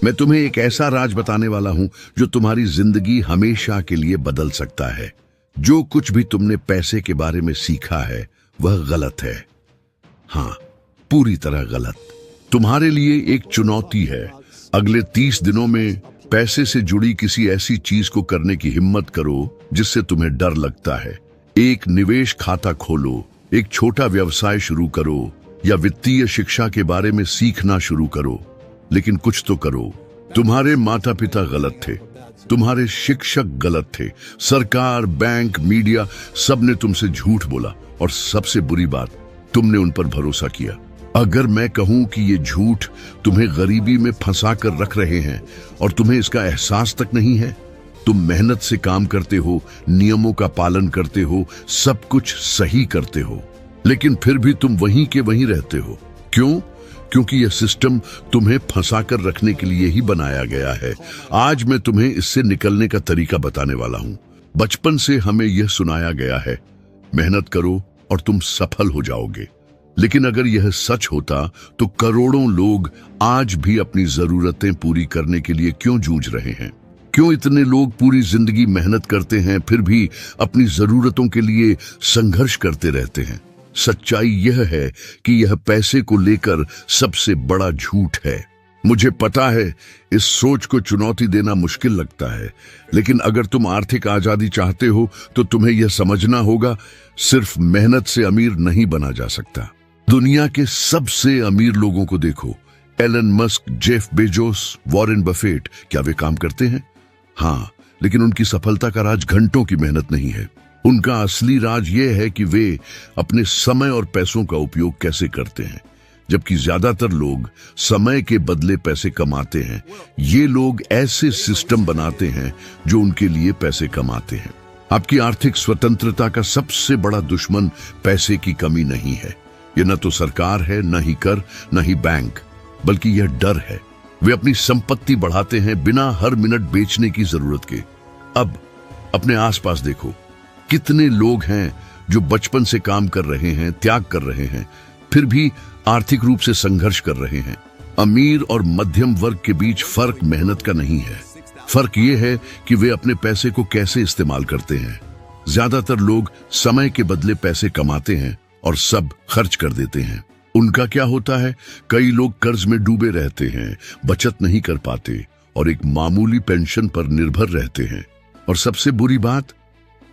मैं तुम्हें एक ऐसा राज बताने वाला हूं जो तुम्हारी जिंदगी हमेशा के लिए बदल सकता है। जो कुछ भी तुमने पैसे के बारे में सीखा है वह गलत है। हाँ, पूरी तरह गलत। तुम्हारे लिए एक चुनौती है। अगले 30 दिनों में पैसे से जुड़ी किसी ऐसी चीज को करने की हिम्मत करो जिससे तुम्हें डर लगता है। एक निवेश खाता खोलो, एक छोटा व्यवसाय शुरू करो या वित्तीय शिक्षा के बारे में सीखना शुरू करो, लेकिन कुछ तो करो। तुम्हारे माता पिता गलत थे, तुम्हारे शिक्षक गलत थे, सरकार, बैंक, मीडिया सबने तुमसे झूठ बोला और सबसे बुरी बात, तुमने उन पर भरोसा किया। अगर मैं कहूं कि ये झूठ तुम्हें गरीबी में फंसा कर रख रहे हैं और तुम्हें इसका एहसास तक नहीं है, तुम मेहनत से काम करते हो, नियमों का पालन करते हो, सब कुछ सही करते हो, लेकिन फिर भी तुम वहीं के वहीं रहते हो। क्यों? क्योंकि यह सिस्टम तुम्हें फंसा कर रखने के लिए ही बनाया गया है। आज मैं तुम्हें इससे निकलने का तरीका बताने वाला हूं। बचपन से हमें यह सुनाया गया है, मेहनत करो और तुम सफल हो जाओगे। लेकिन अगर यह सच होता तो करोड़ों लोग आज भी अपनी जरूरतें पूरी करने के लिए क्यों जूझ रहे हैं? क्यों इतने लोग पूरी जिंदगी मेहनत करते हैं फिर भी अपनी जरूरतों के लिए संघर्ष करते रहते हैं? सच्चाई यह है कि यह पैसे को लेकर सबसे बड़ा झूठ है। मुझे पता है इस सोच को चुनौती देना मुश्किल लगता है, लेकिन अगर तुम आर्थिक आजादी चाहते हो तो तुम्हें यह समझना होगा, सिर्फ मेहनत से अमीर नहीं बना जा सकता। दुनिया के सबसे अमीर लोगों को देखो, Elon Musk, Jeff Bezos, Warren Buffett, क्या वे काम करते हैं? हाँ, लेकिन उनकी सफलता का राज घंटों की मेहनत नहीं है। उनका असली राज यह है कि वे अपने समय और पैसों का उपयोग कैसे करते हैं। जबकि ज्यादातर लोग समय के बदले पैसे कमाते हैं, ये लोग ऐसे सिस्टम बनाते हैं जो उनके लिए पैसे कमाते हैं। आपकी आर्थिक स्वतंत्रता का सबसे बड़ा दुश्मन पैसे की कमी नहीं है। यह न तो सरकार है, न ही कर, न ही बैंक, बल्कि यह डर है। वे अपनी संपत्ति बढ़ाते हैं बिना हर मिनट बेचने की जरूरत के। अब अपने आसपास देखो, कितने लोग हैं जो बचपन से काम कर रहे हैं, त्याग कर रहे हैं, फिर भी आर्थिक रूप से संघर्ष कर रहे हैं। अमीर और मध्यम वर्ग के बीच फर्क मेहनत का नहीं है, फर्क यह है कि वे अपने पैसे को कैसे इस्तेमाल करते हैं। ज्यादातर लोग समय के बदले पैसे कमाते हैं और सब खर्च कर देते हैं। उनका क्या होता है? कई लोग कर्ज में डूबे रहते हैं, बचत नहीं कर पाते और एक मामूली पेंशन पर निर्भर रहते हैं। और सबसे बुरी बात,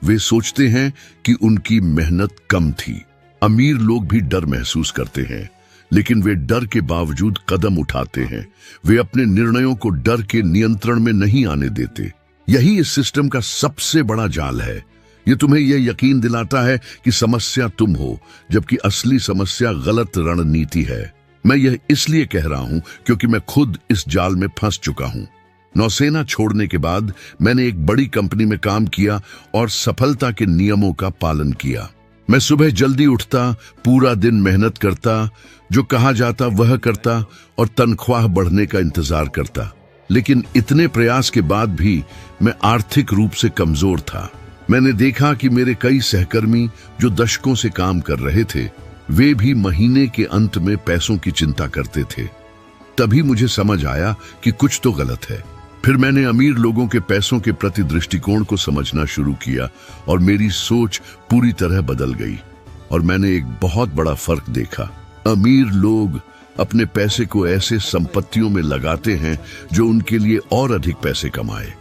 वे सोचते हैं कि उनकी मेहनत कम थी। अमीर लोग भी डर महसूस करते हैं, लेकिन वे डर के बावजूद कदम उठाते हैं। वे अपने निर्णयों को डर के नियंत्रण में नहीं आने देते। यही इस सिस्टम का सबसे बड़ा जाल है। ये तुम्हें यह यकीन दिलाता है कि समस्या तुम हो, जबकि असली समस्या गलत रणनीति है। मैं यह इसलिए कह रहा हूं क्योंकि मैं खुद इस जाल में फंस चुका हूं। नौसेना छोड़ने के बाद मैंने एक बड़ी कंपनी में काम किया और सफलता के नियमों का पालन किया। मैं सुबह जल्दी उठता, पूरा दिन मेहनत करता, जो कहा जाता वह करता और तनख्वाह बढ़ने का इंतजार करता। लेकिन इतने प्रयास के बाद भी मैं आर्थिक रूप से कमजोर था। मैंने देखा कि मेरे कई सहकर्मी जो दशकों से काम कर रहे थे, वे भी महीने के अंत में पैसों की चिंता करते थे। तभी मुझे समझ आया कि कुछ तो गलत है। फिर मैंने अमीर लोगों के पैसों के प्रति दृष्टिकोण को समझना शुरू किया और मेरी सोच पूरी तरह बदल गई। और मैंने एक बहुत बड़ा फर्क देखा। अमीर लोग अपने पैसे को ऐसे संपत्तियों में लगाते हैं जो उनके लिए और अधिक पैसे कमाए।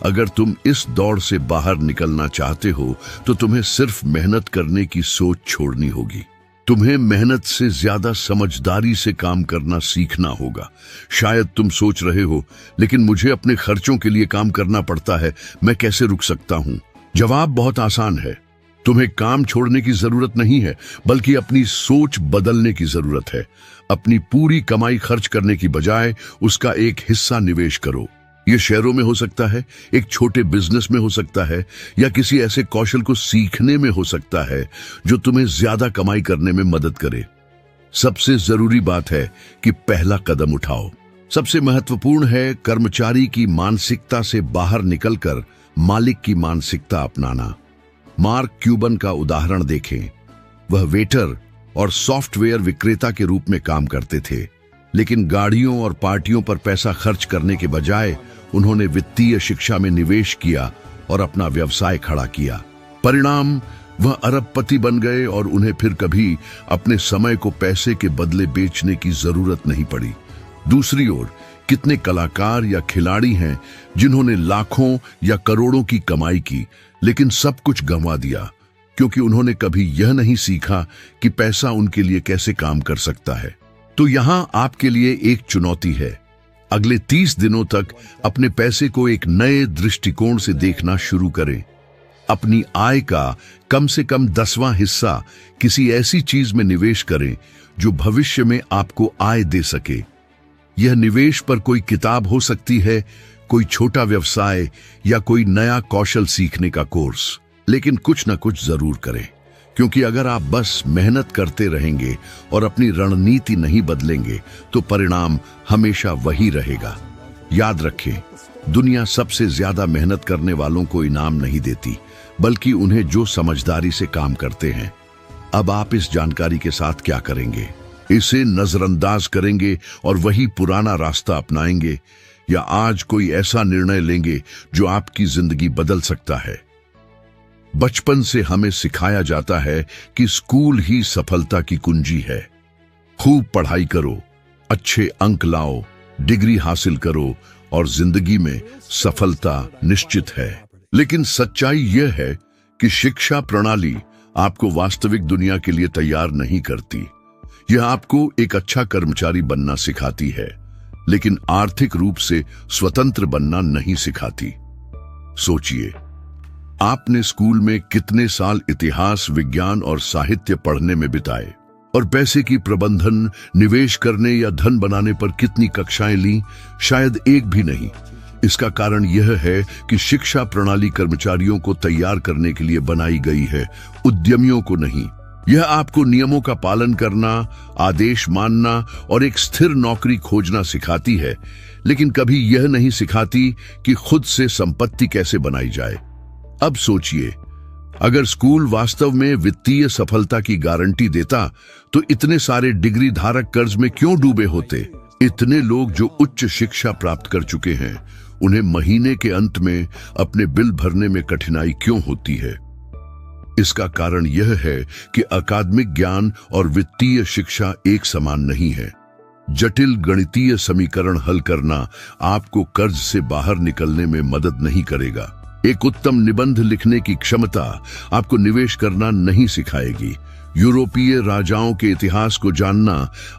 अगर तुम इस दौड़ से बाहर निकलना चाहते हो तो तुम्हें सिर्फ मेहनत करने की सोच छोड़नी होगी। तुम्हें मेहनत से ज्यादा समझदारी से काम करना सीखना होगा। शायद तुम सोच रहे हो, लेकिन मुझे अपने खर्चों के लिए काम करना पड़ता है, मैं कैसे रुक सकता हूं? जवाब बहुत आसान है। तुम्हें काम छोड़ने की जरूरत नहीं है, बल्कि अपनी सोच बदलने की जरूरत है। अपनी पूरी कमाई खर्च करने की बजाय उसका एक हिस्सा निवेश करो। यह शेयरों में हो सकता है, एक छोटे बिजनेस में हो सकता है, या किसी ऐसे कौशल को सीखने में हो सकता है जो तुम्हें ज्यादा कमाई करने में मदद करे। सबसे जरूरी बात है कि पहला कदम उठाओ। सबसे महत्वपूर्ण है कर्मचारी की मानसिकता से बाहर निकलकर मालिक की मानसिकता अपनाना। मार्क क्यूबन का उदाहरण देखें। वह वेटर और सॉफ्टवेयर विक्रेता के रूप में काम करते थे, लेकिन गाड़ियों और पार्टियों पर पैसा खर्च करने के बजाय उन्होंने वित्तीय शिक्षा में निवेश किया और अपना व्यवसाय खड़ा किया। परिणाम, वह अरबपति बन गए और उन्हें फिर कभी अपने समय को पैसे के बदले बेचने की जरूरत नहीं पड़ी। दूसरी ओर कितने कलाकार या खिलाड़ी हैं जिन्होंने लाखों या करोड़ों की कमाई की, लेकिन सब कुछ गंवा दिया क्योंकि उन्होंने कभी यह नहीं सीखा कि पैसा उनके लिए कैसे काम कर सकता है। तो यहां आपके लिए एक चुनौती है। अगले 30 दिनों तक अपने पैसे को एक नए दृष्टिकोण से देखना शुरू करें। अपनी आय का कम से कम 10वां हिस्सा किसी ऐसी चीज में निवेश करें जो भविष्य में आपको आय दे सके। यह निवेश पर कोई किताब हो सकती है, कोई छोटा व्यवसाय या कोई नया कौशल सीखने का कोर्स, लेकिन कुछ ना कुछ जरूर करें, क्योंकि अगर आप बस मेहनत करते रहेंगे और अपनी रणनीति नहीं बदलेंगे तो परिणाम हमेशा वही रहेगा। याद रखें, दुनिया सबसे ज्यादा मेहनत करने वालों को इनाम नहीं देती, बल्कि उन्हें जो समझदारी से काम करते हैं। अब आप इस जानकारी के साथ क्या करेंगे? इसे नजरअंदाज करेंगे और वही पुराना रास्ता अपनाएंगे, या आज कोई ऐसा निर्णय लेंगे जो आपकी जिंदगी बदल सकता है? बचपन से हमें सिखाया जाता है कि स्कूल ही सफलता की कुंजी है। खूब पढ़ाई करो, अच्छे अंक लाओ, डिग्री हासिल करो और जिंदगी में सफलता निश्चित है। लेकिन सच्चाई यह है कि शिक्षा प्रणाली आपको वास्तविक दुनिया के लिए तैयार नहीं करती। यह आपको एक अच्छा कर्मचारी बनना सिखाती है, लेकिन आर्थिक रूप से स्वतंत्र बनना नहीं सिखाती। सोचिए, आपने स्कूल में कितने साल इतिहास, विज्ञान और साहित्य पढ़ने में बिताए, और पैसे की प्रबंधन, निवेश करने या धन बनाने पर कितनी कक्षाएं ली? शायद एक भी नहीं। इसका कारण यह है कि शिक्षा प्रणाली कर्मचारियों को तैयार करने के लिए बनाई गई है, उद्यमियों को नहीं। यह आपको नियमों का पालन करना, आदेश मानना और एक स्थिर नौकरी खोजना सिखाती है, लेकिन कभी यह नहीं सिखाती कि खुद से संपत्ति कैसे बनाई जाए। अब सोचिए, अगर स्कूल वास्तव में वित्तीय सफलता की गारंटी देता तो इतने सारे डिग्री धारक कर्ज में क्यों डूबे होते? इतने लोग जो उच्च शिक्षा प्राप्त कर चुके हैं, उन्हें महीने के अंत में अपने बिल भरने में कठिनाई क्यों होती है? इसका कारण यह है कि अकादमिक ज्ञान और वित्तीय शिक्षा एक समान नहीं है। जटिल गणितीय समीकरण हल करना आपको कर्ज से बाहर निकलने में मदद नहीं करेगा। एक उत्तम निबंध लिखने की क्षमता आपको निवेश करना नहीं सिखाएगी। यूरोपीय राजाओं के इतिहास को जानना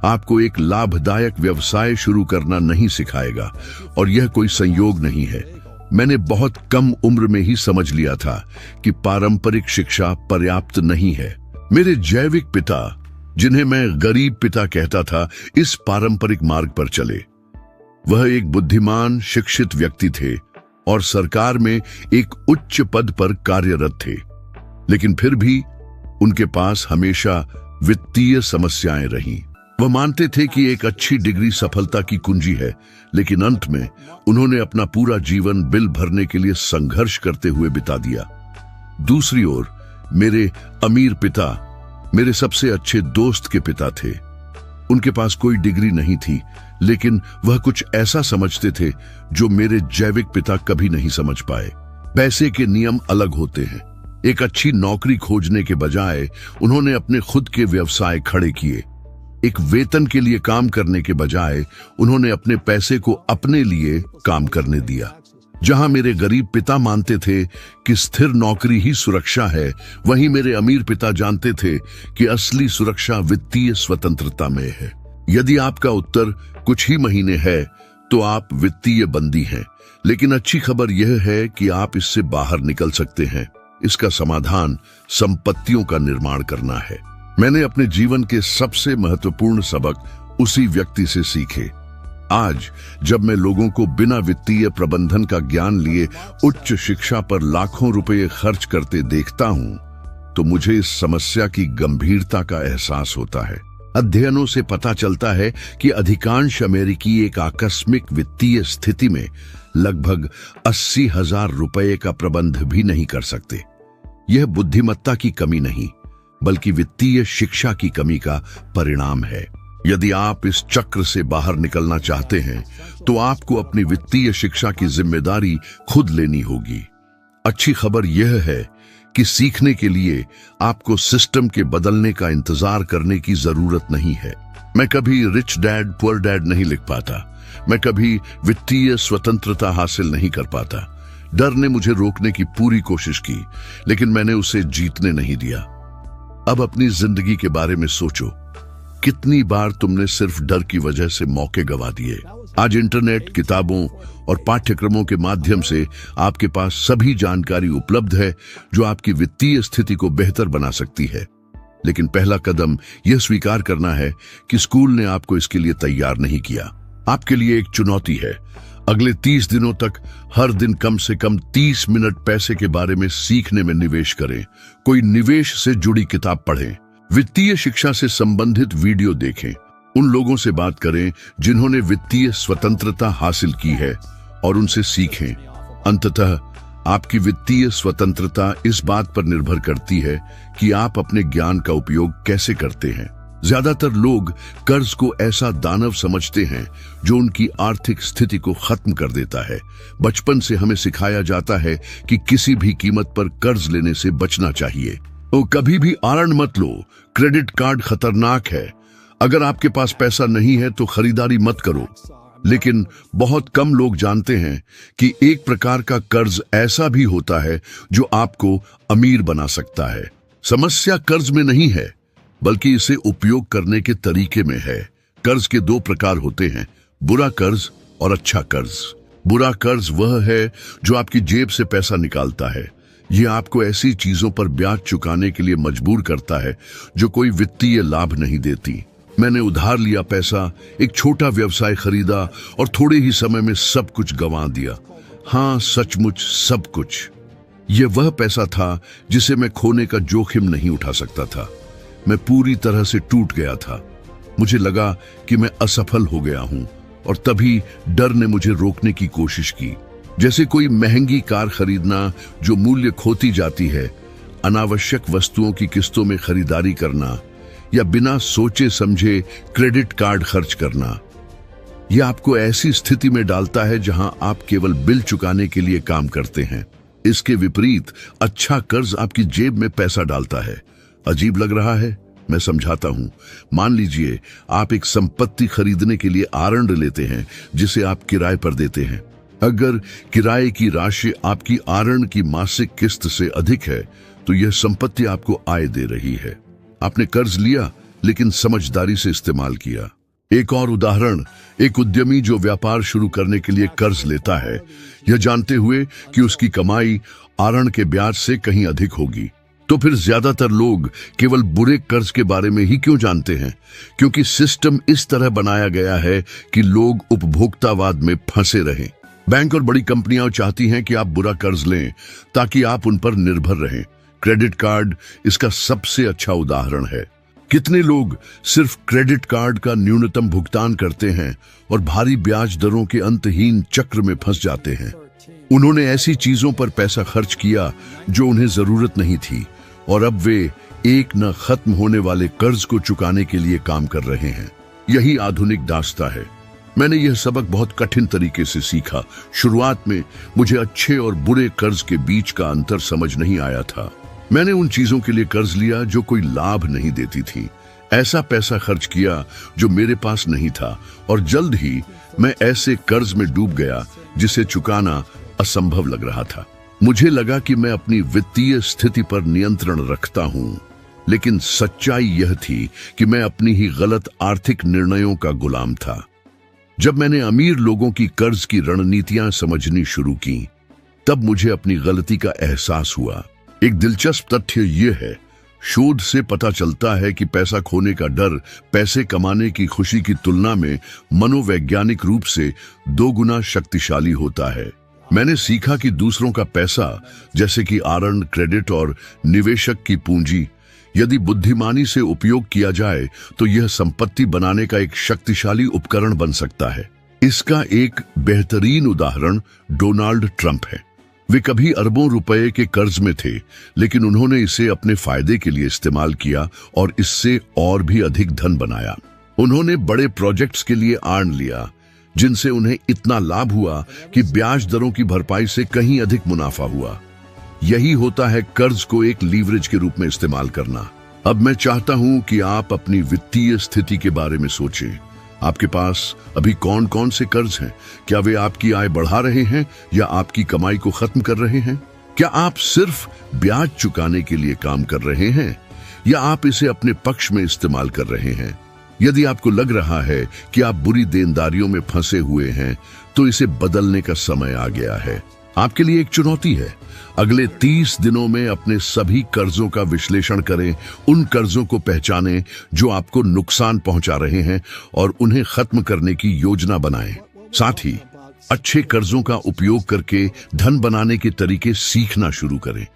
आपको एक लाभदायक व्यवसाय शुरू करना नहीं सिखाएगा। और यह कोई संयोग नहीं है। मैंने बहुत कम उम्र में ही समझ लिया था कि पारंपरिक शिक्षा पर्याप्त नहीं है। मेरे जैविक पिता, जिन्हें मैं गरीब पिता कहता था, इस पारंपरिक मार्ग पर चले। वह एक बुद्धिमान, शिक्षित व्यक्ति थे और सरकार में एक उच्च पद पर कार्यरत थे, लेकिन फिर भी उनके पास हमेशा वित्तीय समस्याएं रहीं। वह मानते थे कि एक अच्छी डिग्री सफलता की कुंजी है, लेकिन अंत में उन्होंने अपना पूरा जीवन बिल भरने के लिए संघर्ष करते हुए बिता दिया। दूसरी ओर मेरे अमीर पिता मेरे सबसे अच्छे दोस्त के पिता थे। उनके पास कोई डिग्री नहीं थी, लेकिन वह कुछ ऐसा समझते थे जो मेरे जैविक पिता कभी नहीं समझ पाए। पैसे के नियम अलग होते हैं। एक अच्छी नौकरी खोजने के बजाय उन्होंने अपने खुद के व्यवसाय खड़े किए। एक वेतन के लिए काम करने के बजाय उन्होंने अपने पैसे को अपने लिए काम करने दिया। जहां मेरे गरीब पिता मानते थे कि स्थिर नौकरी ही सुरक्षा है, वहीं मेरे अमीर पिता जानते थे कि असली सुरक्षा वित्तीय स्वतंत्रता में है। यदि आपका उत्तर कुछ ही महीने है तो आप वित्तीय बंदी हैं, लेकिन अच्छी खबर यह है कि आप इससे बाहर निकल सकते हैं। इसका समाधान संपत्तियों का निर्माण करना है। मैंने अपने जीवन के सबसे महत्वपूर्ण सबक उसी व्यक्ति से सीखे। आज जब मैं लोगों को बिना वित्तीय प्रबंधन का ज्ञान लिए उच्च शिक्षा पर लाखों रुपए खर्च करते देखता हूं, तो मुझे इस समस्या की गंभीरता का एहसास होता है। अध्ययनों से पता चलता है कि अधिकांश अमेरिकी एक आकस्मिक वित्तीय स्थिति में लगभग 80,000 रुपए का प्रबंध भी नहीं कर सकते। यह बुद्धिमत्ता की कमी नहीं, बल्कि वित्तीय शिक्षा की कमी का परिणाम है। यदि आप इस चक्र से बाहर निकलना चाहते हैं तो आपको अपनी वित्तीय शिक्षा की जिम्मेदारी खुद लेनी होगी। अच्छी खबर यह है कि सीखने के लिए आपको सिस्टम के बदलने का इंतजार करने की जरूरत नहीं है। मैं कभी रिच डैड पुअर डैड नहीं लिख पाता, मैं कभी वित्तीय स्वतंत्रता हासिल नहीं कर पाता। डर ने मुझे रोकने की पूरी कोशिश की, लेकिन मैंने उसे जीतने नहीं दिया। अब अपनी जिंदगी के बारे में सोचो, कितनी बार तुमने सिर्फ डर की वजह से मौके गंवा दिए। आज इंटरनेट, किताबों और पाठ्यक्रमों के माध्यम से आपके पास सभी जानकारी उपलब्ध है जो आपकी वित्तीय स्थिति को बेहतर बना सकती है। लेकिन पहला कदम यह स्वीकार करना है कि स्कूल ने आपको इसके लिए तैयार नहीं किया। आपके लिए एक चुनौती है, अगले 30 दिनों तक हर दिन कम से कम 30 मिनट पैसे के बारे में सीखने में निवेश करें। कोई निवेश से जुड़ी किताब पढ़ें, वित्तीय शिक्षा से संबंधित वीडियो देखें, उन लोगों से बात करें जिन्होंने वित्तीय स्वतंत्रता हासिल की है और उनसे सीखें। अंततः आपकी वित्तीय स्वतंत्रता इस बात पर निर्भर करती है कि आप अपने ज्ञान का उपयोग कैसे करते हैं। ज्यादातर लोग कर्ज को ऐसा दानव समझते हैं जो उनकी आर्थिक स्थिति को खत्म कर देता है। बचपन से हमें सिखाया जाता है कि किसी भी कीमत पर कर्ज लेने से बचना चाहिए। तो कभी भी आरण मत लो, क्रेडिट कार्ड खतरनाक है। अगर आपके पास पैसा नहीं है तो खरीदारी मत करो। लेकिन बहुत कम लोग जानते हैं कि एक प्रकार का कर्ज ऐसा भी होता है जो आपको अमीर बना सकता है। समस्या कर्ज में नहीं है, बल्कि इसे उपयोग करने के तरीके में है। कर्ज के 2 प्रकार होते हैं, बुरा कर्ज और अच्छा कर्ज। बुरा कर्ज वह है जो आपकी जेब से पैसा निकालता है। यह आपको ऐसी चीजों पर ब्याज चुकाने के लिए मजबूर करता है जो कोई वित्तीय लाभ नहीं देती। मैंने उधार लिया पैसा, एक छोटा व्यवसाय खरीदा और थोड़े ही समय में सब कुछ गंवा दिया। हाँ, सचमुच सब कुछ। यह वह पैसा था जिसे मैं खोने का जोखिम नहीं उठा सकता था। मैं पूरी तरह से टूट गया था। मुझे लगा कि मैं असफल हो गया हूं और तभी डर ने मुझे रोकने की कोशिश की। जैसे कोई महंगी कार खरीदना जो मूल्य खोती जाती है, अनावश्यक वस्तुओं की किस्तों में खरीदारी करना या बिना सोचे समझे क्रेडिट कार्ड खर्च करना। यह आपको ऐसी स्थिति में डालता है जहां आप केवल बिल चुकाने के लिए काम करते हैं। इसके विपरीत अच्छा कर्ज आपकी जेब में पैसा डालता है। अजीब लग रहा है? मैं समझाता हूं। मान लीजिए आप एक संपत्ति खरीदने के लिए आरंड लेते हैं जिसे आप किराए पर देते हैं। अगर किराए की राशि आपकी आरंड की मासिक किस्त से अधिक है तो यह संपत्ति आपको आय दे रही है। आपने कर्ज लिया लेकिन समझदारी से इस्तेमाल किया। एक और उदाहरण, एक उद्यमी जो व्यापार शुरू करने के लिए कर्ज लेता है, यह जानते हुए कि उसकी कमाई आरण के ब्याज से कहीं अधिक होगी। तो फिर ज्यादातर लोग केवल बुरे कर्ज के बारे में ही क्यों जानते हैं? क्योंकि सिस्टम इस तरह बनाया गया है कि लोग उपभोक्तावाद में फंसे रहें। बैंक और बड़ी कंपनियां चाहती हैं कि आप बुरा कर्ज लें ताकि आप उन पर निर्भर रहें। क्रेडिट कार्ड इसका सबसे अच्छा उदाहरण है। कितने लोग सिर्फ क्रेडिट कार्ड का न्यूनतम भुगतान करते हैं और भारी ब्याज दरों के अंतहीन चक्र में फंस जाते हैं। उन्होंने ऐसी चीजों पर पैसा खर्च किया जो उन्हें जरूरत नहीं थी और अब वे एक न खत्म होने वाले कर्ज को चुकाने के लिए काम कर रहे हैं। यही आधुनिक दास्तां है। मैंने यह सबक बहुत कठिन तरीके से सीखा। शुरुआत में मुझे अच्छे और बुरे कर्ज के बीच का अंतर समझ नहीं आया था। मैंने उन चीजों के लिए कर्ज लिया जो कोई लाभ नहीं देती थी। ऐसा पैसा खर्च किया जो मेरे पास नहीं था और जल्द ही मैं ऐसे कर्ज में डूब गया जिसे चुकाना असंभव लग रहा था। मुझे लगा कि मैं अपनी वित्तीय स्थिति पर नियंत्रण रखता हूं, लेकिन सच्चाई यह थी कि मैं अपनी ही गलत आर्थिक निर्णयों का गुलाम था। जब मैंने अमीर लोगों की कर्ज की रणनीतियां समझनी शुरू की, तब मुझे अपनी गलती का एहसास हुआ। एक दिलचस्प तथ्य यह है, शोध से पता चलता है कि पैसा खोने का डर पैसे कमाने की खुशी की तुलना में मनोवैज्ञानिक रूप से 2 गुना शक्तिशाली होता है। मैंने सीखा कि दूसरों का पैसा, जैसे कि आरण, क्रेडिट और निवेशक की पूंजी, यदि बुद्धिमानी से उपयोग किया जाए तो यह संपत्ति बनाने का एक शक्तिशाली उपकरण बन सकता है। इसका एक बेहतरीन उदाहरण डोनाल्ड ट्रंप है। वे कभी अरबों रुपए के कर्ज में थे, लेकिन उन्होंने इसे अपने फायदे के लिए इस्तेमाल किया और इससे और भी अधिक धन बनाया। उन्होंने बड़े प्रोजेक्ट्स के लिए आड़ लिया, जिनसे उन्हें इतना लाभ हुआ कि ब्याज दरों की भरपाई से कहीं अधिक मुनाफा हुआ। यही होता है कर्ज को एक लीवरेज के रूप में इस्तेमाल करना। अब मैं चाहता हूं कि आप अपनी वित्तीय स्थिति के बारे में सोचें। आपके पास अभी कौन कौन से कर्ज हैं? क्या वे आपकी आय बढ़ा रहे हैं या आपकी कमाई को खत्म कर रहे हैं? क्या आप सिर्फ ब्याज चुकाने के लिए काम कर रहे हैं या आप इसे अपने पक्ष में इस्तेमाल कर रहे हैं? यदि आपको लग रहा है कि आप बुरी देनदारियों में फंसे हुए हैं, तो इसे बदलने का समय आ गया है। आपके लिए एक चुनौती है। अगले 30 दिनों में अपने सभी कर्जों का विश्लेषण करें, उन कर्जों को पहचानें जो आपको नुकसान पहुंचा रहे हैं और उन्हें खत्म करने की योजना बनाएं। साथ ही अच्छे कर्जों का उपयोग करके धन बनाने के तरीके सीखना शुरू करें।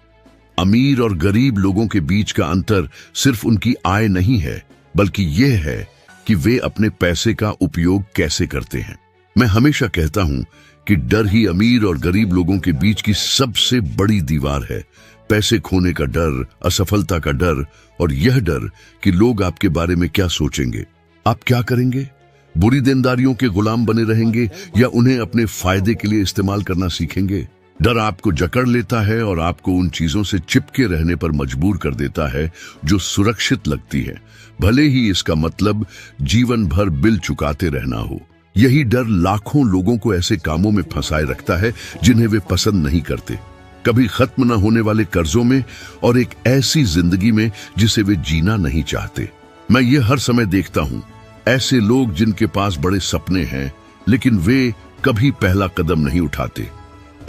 अमीर और गरीब लोगों के बीच का अंतर सिर्फ उनकी आय नहीं है, बल्कि यह है कि वे अपने पैसे का उपयोग कैसे करते हैं। मैं हमेशा कहता हूं कि डर ही अमीर और गरीब लोगों के बीच की सबसे बड़ी दीवार है। पैसे खोने का डर, असफलता का डर और यह डर कि लोग आपके बारे में क्या सोचेंगे। आप क्या करेंगे? बुरी देनदारियों के गुलाम बने रहेंगे या उन्हें अपने फायदे के लिए इस्तेमाल करना सीखेंगे? डर आपको जकड़ लेता है और आपको उन चीजों से चिपके रहने पर मजबूर कर देता है जो सुरक्षित लगती है, भले ही इसका मतलब जीवन भर बिल चुकाते रहना हो। यही डर लाखों लोगों को ऐसे कामों में फंसाए रखता है जिन्हें वे पसंद नहीं करते, कभी खत्म न होने वाले कर्जों में और एक ऐसी जिंदगी में जिसे वे जीना नहीं चाहते। मैं ये हर समय देखता हूं, ऐसे लोग जिनके पास बड़े सपने हैं लेकिन वे कभी पहला कदम नहीं उठाते।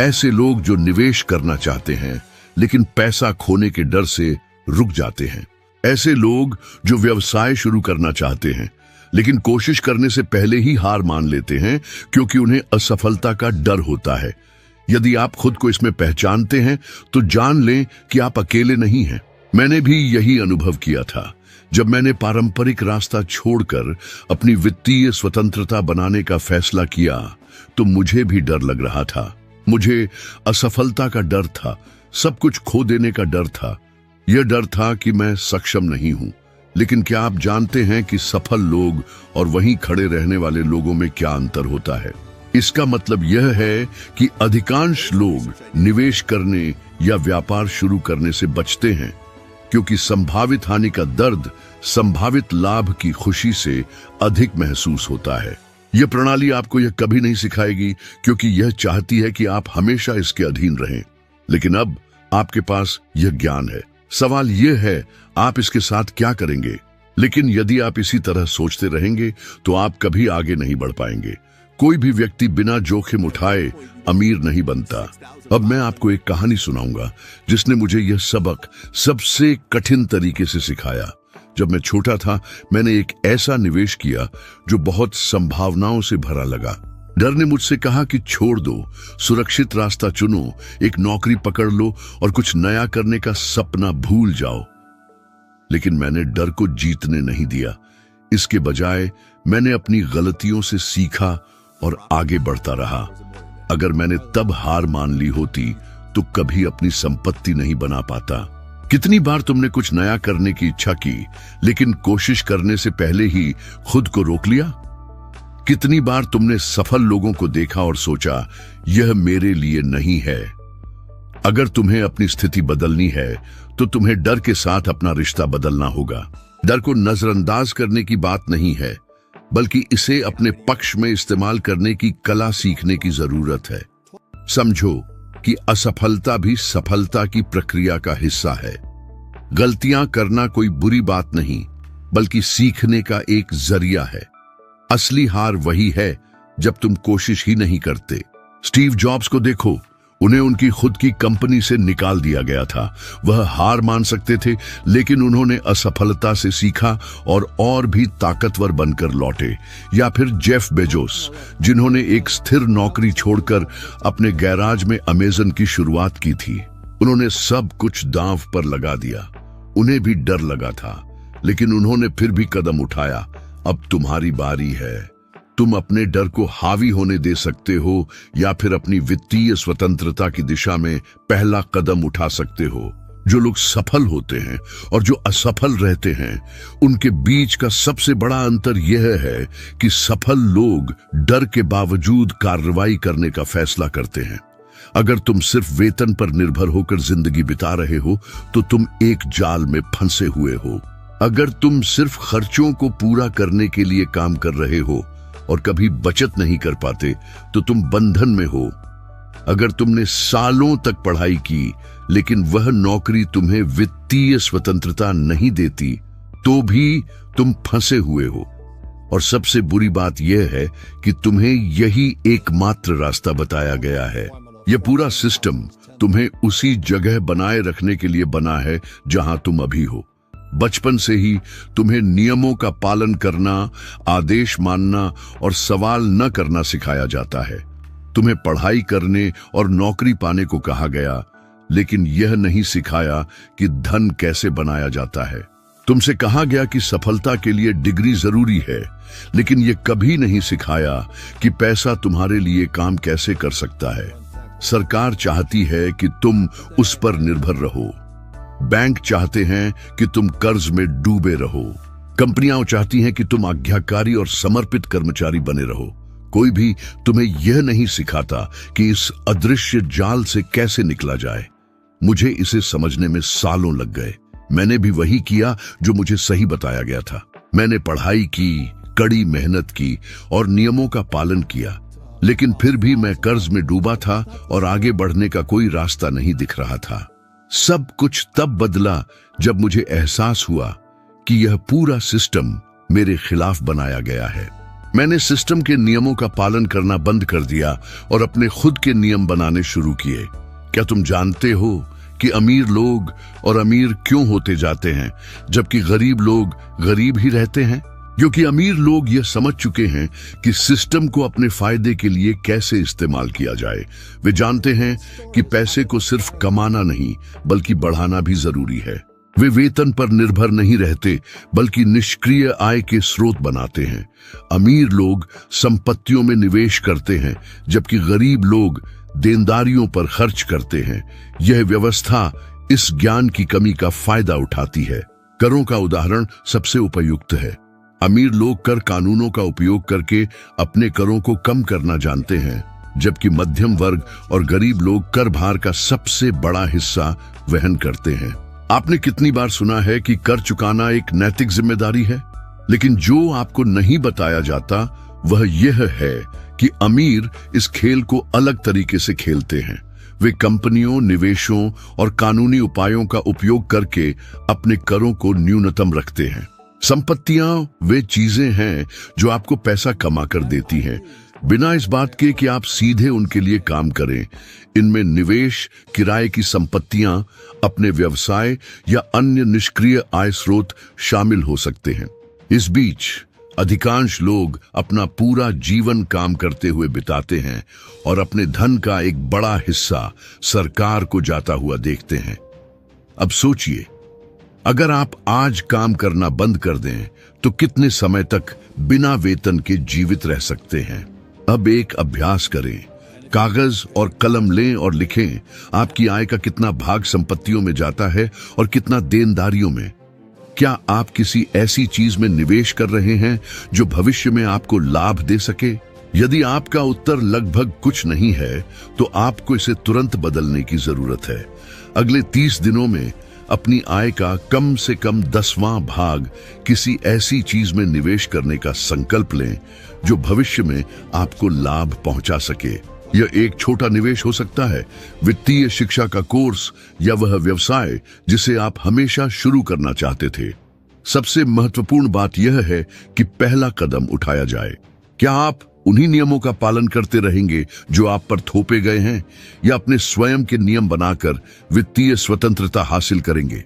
ऐसे लोग जो निवेश करना चाहते हैं लेकिन पैसा खोने के डर से रुक जाते हैं। ऐसे लोग जो व्यवसाय शुरू करना चाहते हैं लेकिन कोशिश करने से पहले ही हार मान लेते हैं क्योंकि उन्हें असफलता का डर होता है। यदि आप खुद को इसमें पहचानते हैं तो जान लें कि आप अकेले नहीं हैं। मैंने भी यही अनुभव किया था। जब मैंने पारंपरिक रास्ता छोड़कर अपनी वित्तीय स्वतंत्रता बनाने का फैसला किया तो मुझे भी डर लग रहा था। मुझे असफलता का डर था, सब कुछ खो देने का डर था। यह डर था कि मैं सक्षम नहीं हूं। लेकिन क्या आप जानते हैं कि सफल लोग और वहीं खड़े रहने वाले लोगों में क्या अंतर होता है? इसका मतलब यह है कि अधिकांश लोग निवेश करने या व्यापार शुरू करने से बचते हैं क्योंकि संभावित हानि का दर्द संभावित लाभ की खुशी से अधिक महसूस होता है। यह प्रणाली आपको यह कभी नहीं सिखाएगी क्योंकि यह चाहती है कि आप हमेशा इसके अधीन रहें। लेकिन अब आपके पास यह ज्ञान है। सवाल यह है, आप इसके साथ क्या करेंगे? लेकिन यदि आप इसी तरह सोचते रहेंगे तो आप कभी आगे नहीं बढ़ पाएंगे। कोई भी व्यक्ति बिना जोखिम उठाए अमीर नहीं बनता। अब मैं आपको एक कहानी सुनाऊंगा जिसने मुझे यह सबक सबसे कठिन तरीके से सिखाया। जब मैं छोटा था, मैंने एक ऐसा निवेश किया जो बहुत संभावनाओं से भरा लगा। डर ने मुझसे कहा कि छोड़ दो, सुरक्षित रास्ता चुनो, एक नौकरी पकड़ लो और कुछ नया करने का सपना भूल जाओ। लेकिन मैंने डर को जीतने नहीं दिया। इसके बजाय मैंने अपनी गलतियों से सीखा और आगे बढ़ता रहा। अगर मैंने तब हार मान ली होती तो कभी अपनी संपत्ति नहीं बना पाता। कितनी बार तुमने कुछ नया करने की इच्छा की लेकिन कोशिश करने से पहले ही खुद को रोक लिया? कितनी बार तुमने सफल लोगों को देखा और सोचा यह मेरे लिए नहीं है? अगर तुम्हें अपनी स्थिति बदलनी है तो तुम्हें डर के साथ अपना रिश्ता बदलना होगा। डर को नजरअंदाज करने की बात नहीं है, बल्कि इसे अपने पक्ष में इस्तेमाल करने की कला सीखने की जरूरत है। समझो कि असफलता भी सफलता की प्रक्रिया का हिस्सा है। गलतियां करना कोई बुरी बात नहीं, बल्कि सीखने का एक जरिया है। असली हार वही है जब तुम कोशिश ही नहीं करते। स्टीव जॉब्स को देखो, उन्हें उनकी खुद की कंपनी से निकाल दिया गया था। वह हार मान सकते थे, लेकिन उन्होंने असफलता से सीखा और भी ताकतवर बनकर लौटे। या फिर जेफ बेजोस, जिन्होंने एक स्थिर नौकरी छोड़कर अपने गैराज में अमेज़न की शुरुआत की थी। उन्होंने सब कुछ दांव पर लगा दिया। उन्हें भी डर लगा था, लेकिन उन्होंने फिर भी कदम उठाया। अब तुम्हारी बारी है। तुम अपने डर को हावी होने दे सकते हो या फिर अपनी वित्तीय स्वतंत्रता की दिशा में पहला कदम उठा सकते हो। जो लोग सफल होते हैं और जो असफल रहते हैं, उनके बीच का सबसे बड़ा अंतर यह है कि सफल लोग डर के बावजूद कार्रवाई करने का फैसला करते हैं। अगर तुम सिर्फ वेतन पर निर्भर होकर जिंदगी बिता रहे हो तो तुम एक जाल में फंसे हुए हो। अगर तुम सिर्फ खर्चों को पूरा करने के लिए काम कर रहे हो और कभी बचत नहीं कर पाते तो तुम बंधन में हो। अगर तुमने सालों तक पढ़ाई की लेकिन वह नौकरी तुम्हें वित्तीय स्वतंत्रता नहीं देती तो भी तुम फंसे हुए हो। और सबसे बुरी बात यह है कि तुम्हें यही एकमात्र रास्ता बताया गया है। यह पूरा सिस्टम तुम्हें उसी जगह बनाए रखने के लिए बना है जहां तुम अभी हो। बचपन से ही तुम्हें नियमों का पालन करना, आदेश मानना और सवाल न करना सिखाया जाता है। तुम्हें पढ़ाई करने और नौकरी पाने को कहा गया, लेकिन यह नहीं सिखाया कि धन कैसे बनाया जाता है। तुमसे कहा गया कि सफलता के लिए डिग्री जरूरी है, लेकिन यह कभी नहीं सिखाया कि पैसा तुम्हारे लिए काम कैसे कर सकता है। सरकार चाहती है कि तुम उस पर निर्भर रहो। बैंक चाहते हैं कि तुम कर्ज में डूबे रहो। कंपनियां चाहती हैं कि तुम आज्ञाकारी और समर्पित कर्मचारी बने रहो। कोई भी तुम्हें यह नहीं सिखाता कि इस अदृश्य जाल से कैसे निकला जाए। मुझे इसे समझने में सालों लग गए। मैंने भी वही किया जो मुझे सही बताया गया था। मैंने पढ़ाई की, कड़ी मेहनत की और नियमों का पालन किया, लेकिन फिर भी मैं कर्ज में डूबा था और आगे बढ़ने का कोई रास्ता नहीं दिख रहा था। सब कुछ तब बदला जब मुझे एहसास हुआ कि यह पूरा सिस्टम मेरे खिलाफ बनाया गया है। मैंने सिस्टम के नियमों का पालन करना बंद कर दिया और अपने खुद के नियम बनाने शुरू किए। क्या तुम जानते हो कि अमीर लोग और अमीर क्यों होते जाते हैं जबकि गरीब लोग गरीब ही रहते हैं? क्योंकि अमीर लोग यह समझ चुके हैं कि सिस्टम को अपने फायदे के लिए कैसे इस्तेमाल किया जाए। वे जानते हैं कि पैसे को सिर्फ कमाना नहीं बल्कि बढ़ाना भी जरूरी है। वे वेतन पर निर्भर नहीं रहते बल्कि निष्क्रिय आय के स्रोत बनाते हैं। अमीर लोग संपत्तियों में निवेश करते हैं जबकि गरीब लोग देनदारियों पर खर्च करते हैं। यह व्यवस्था इस ज्ञान की कमी का फायदा उठाती है। करों का उदाहरण सबसे उपयुक्त है। अमीर लोग कर कानूनों का उपयोग करके अपने करों को कम करना जानते हैं, जबकि मध्यम वर्ग और गरीब लोग कर भार का सबसे बड़ा हिस्सा वहन करते हैं। आपने कितनी बार सुना है कि कर चुकाना एक नैतिक जिम्मेदारी है, लेकिन जो आपको नहीं बताया जाता वह यह है कि अमीर इस खेल को अलग तरीके से खेलते हैं। वे कंपनियों, निवेशों और कानूनी उपायों का उपयोग करके अपने करों को न्यूनतम रखते हैं। संपत्तियां वे चीजें हैं जो आपको पैसा कमा कर देती हैं, बिना इस बात के कि आप सीधे उनके लिए काम करें। इनमें निवेश, किराए की संपत्तियां, अपने व्यवसाय या अन्य निष्क्रिय आय स्रोत शामिल हो सकते हैं। इस बीच अधिकांश लोग अपना पूरा जीवन काम करते हुए बिताते हैं और अपने धन का एक बड़ा हिस्सा सरकार को जाता हुआ देखते हैं। अब सोचिए, अगर आप आज काम करना बंद कर दें तो कितने समय तक बिना वेतन के जीवित रह सकते हैं? अब एक अभ्यास करें। कागज और कलम लें और लिखें आपकी आय का कितना भाग संपत्तियों में जाता है और कितना देनदारियों में। क्या आप किसी ऐसी चीज में निवेश कर रहे हैं जो भविष्य में आपको लाभ दे सके? यदि आपका उत्तर लगभग कुछ नहीं है तो आपको इसे तुरंत बदलने की जरूरत है। अगले 30 दिनों में अपनी आय का कम से कम 10वां भाग किसी ऐसी चीज में निवेश करने का संकल्प लें जो भविष्य में आपको लाभ पहुंचा सके। यह एक छोटा निवेश हो सकता है, वित्तीय शिक्षा का कोर्स या वह व्यवसाय जिसे आप हमेशा शुरू करना चाहते थे। सबसे महत्वपूर्ण बात यह है कि पहला कदम उठाया जाए। क्या आप उन्हीं नियमों का पालन करते रहेंगे जो आप पर थोपे गए हैं, या अपने स्वयं के नियम बनाकर वित्तीय स्वतंत्रता हासिल करेंगे?